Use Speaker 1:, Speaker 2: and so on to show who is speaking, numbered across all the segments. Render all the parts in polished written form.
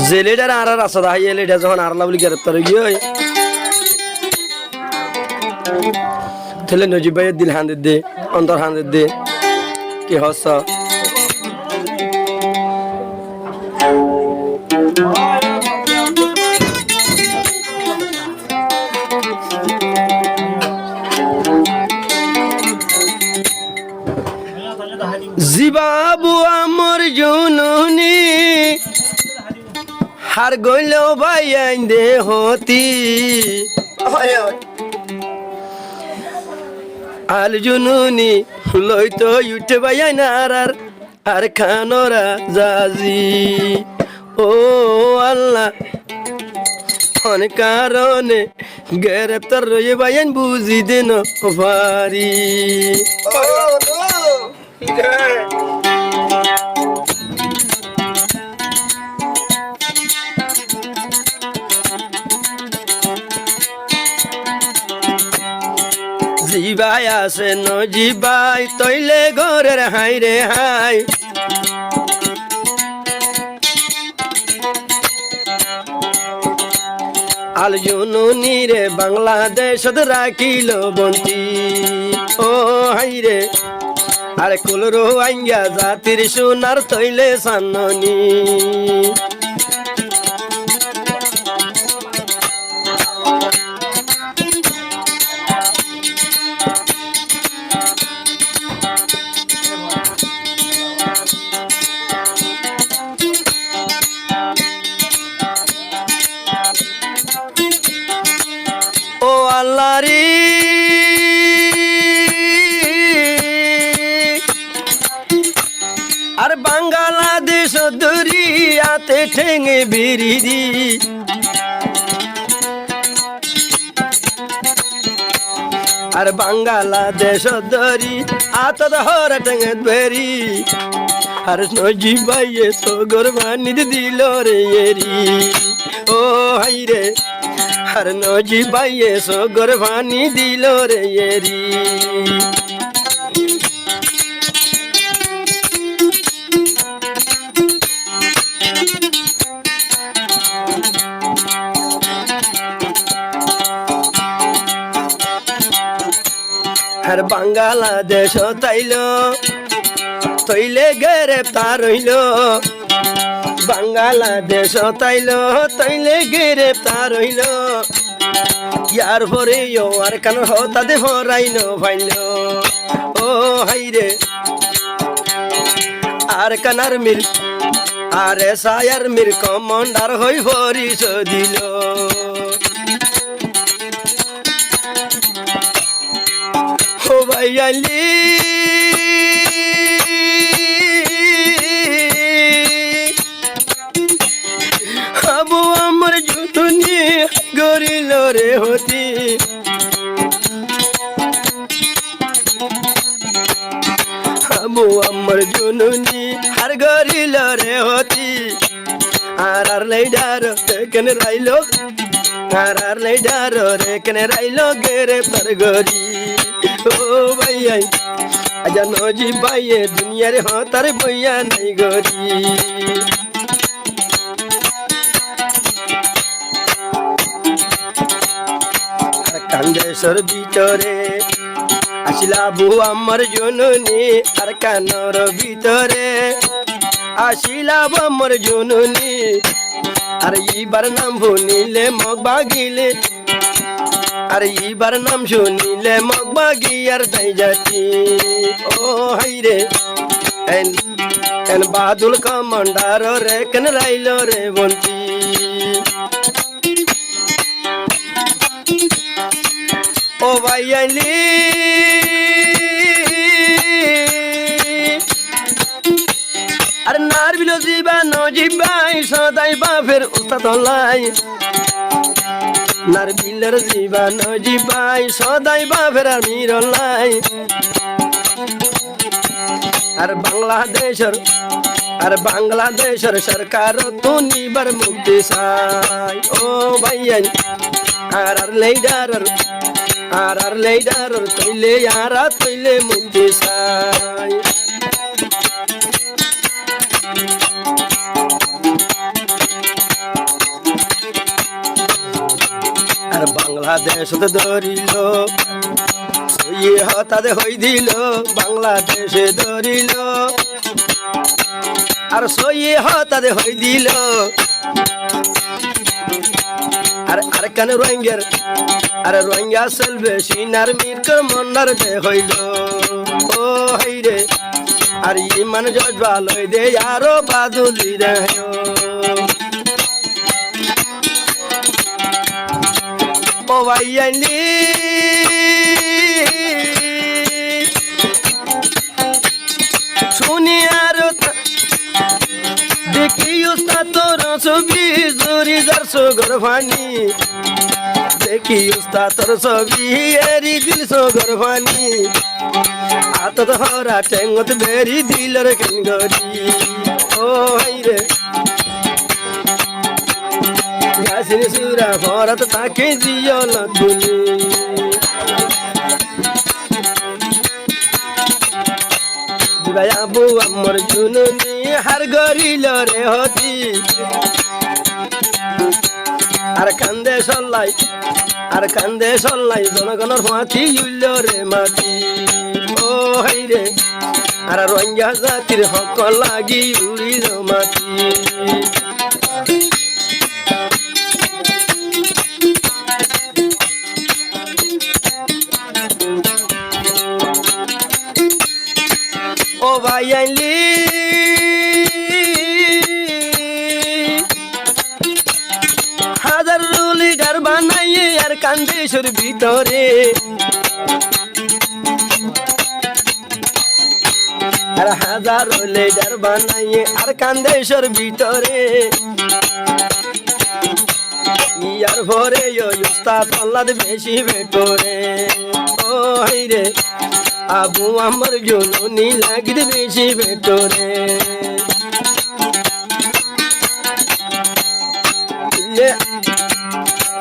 Speaker 1: যে লিডার আর রাস্তা দাঁড়িয়ে লিডার যখন আর লাভলি গ্রেপ্তার গিয়ে তাহলে নজিব ভাইয়ের দিল হান্দির দে অন্তর হান্দির দে কি হস জিবাবু আমর জুনুনি হার গইল ভাই আইন দে হতি আল জুনুনি লইতো উঠে ভাই আইন আর খানরা জাজি ও আল্লাহ অনেক কারণে গ্রেপ্তার রয়ে ভাই আইন বুঝি দেন ভারি জিবাই আছে ন জিবাই তৈলে ঘরের হাই রে হাই আল জুনুনি রে বাংলাদেশত রাখিল বন্তি ও হাই রে আরে কুলরো আইঙ্গা জাতির সোনার তৈলে সান্ননি ও আল্লাহ রে আর বাংলাদেশ দরিয়াতে ঠেঙে বিরিদি আর বাংলাদেশ দরি আত ধর ঠেঙে বেরি আর নজিব ভাইয়ে সগর বানি দিল রে এরি ও হাই রে আর নজিব ভাইয়ে সগর বানি দিল রে এরি আর বাংলাদেশ তাইল তৈলে গ্রেপ্তার হইল বাংলাদেশ তাইল তৈলে গ্রেপ্তার হইল ইয়ার পরে আর কান হতাতে হরাইল ভাইল ও হাইরে আর কানার মিল আর সায়ার মির কমান্ডার হই হরিস দিল ও ভাই আলি আবু আমার জুটুনি গরিল রে হতি আবু আমার জুনুনি আর গরিল রে হতি আর লাইডার কেন রাইলো আর লাইডার রে কেন রাইলো গ্রেপ্তার গরি ও ভাই আজ নজিব ভাইয়ে দুনিয়ার হতার বইয়া নাই গরি কান্দেশ্বর ভিতরে আসিলা বউ আমার জননী আর কানর ভিতরে আসিলা বউ আমার জননী আর এইবার নাম শুনিলে মগ বাগিলে আর এইবার নাম শুনিলে মগ বাগি আর যাই যাচ্ছি ও হাইরে এন বাদুল কমান্ডার রে কেন রাইল রে বন্তি ও ভাই আইলি আর নার বিল জিবা নজিব ভাই সদাই বাপের উস্তাদ হলাই নার বিলের জিবা নজিব ভাই সদাই বাপের আমির হলাই আর বাংলাদেশের সরকার তো নিবার মুক্তি চাই ও ভাই আর লেইডার তৈলে তৈলে মুক্তি চাই আর বাংলাদেশতে ধরিল সই হতাতে হই দিল বাংলাদেশে ধরিল আর সই হতাতে হই দিল আর আরেকখানে রোহিঙ্গার আরে রোহিঙ্গা চলবে সিনার মির্ক মন্নার দে হইল ও হাইরে আর ইমান জজবা লই দে আরো বাদুলি রে ও ভাই আইলি শুনি আর দেখি উস্তা তোর ছবি জুরি যার সোগর ফানি দেখি উস্তা তোর ছবি এরি দিল সোগর ফানি আতত হরা টেঙ্গত বেরি দিল রে কেন গরি ও হাইরে গাছিনি সুরা ভরত তাকে দিও না তুমি ভাই আবু আমার জুনুনি হার গরিল রে হতি আর কান্দে সল্লাই জনগণের মাটি উইল রে মাটি ও হাইরে আর রোহিঙ্গা জাতির হক লাগি উড়িল মাটি ও ভাই আইলি হাজার লিডার বানাইয়ে আর কান্দেশ্বর ভিতরে আর হাজার লিডার বানাইয়ে আর কান্দেশ্বর ভিতরে ইয়ার ভরে উস্তাদ আল্লাদ বেশি বেটরে ও হাইরে আবু আমার জুনুনি লাগিদ বেশি বেটরে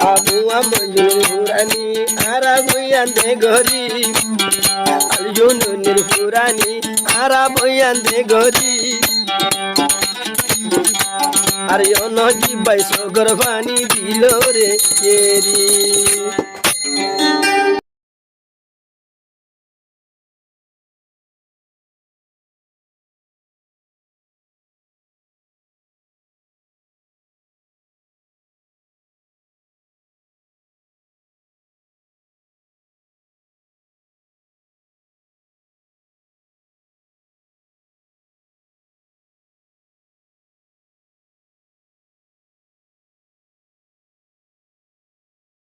Speaker 1: আবু আমার জুনুনি আর বইয়ান্দে গরি আর জুনুনির পুরানি আর বইয়ান্দে গরি আর নজি বাইশ গর্ভানি দিল রে কেরি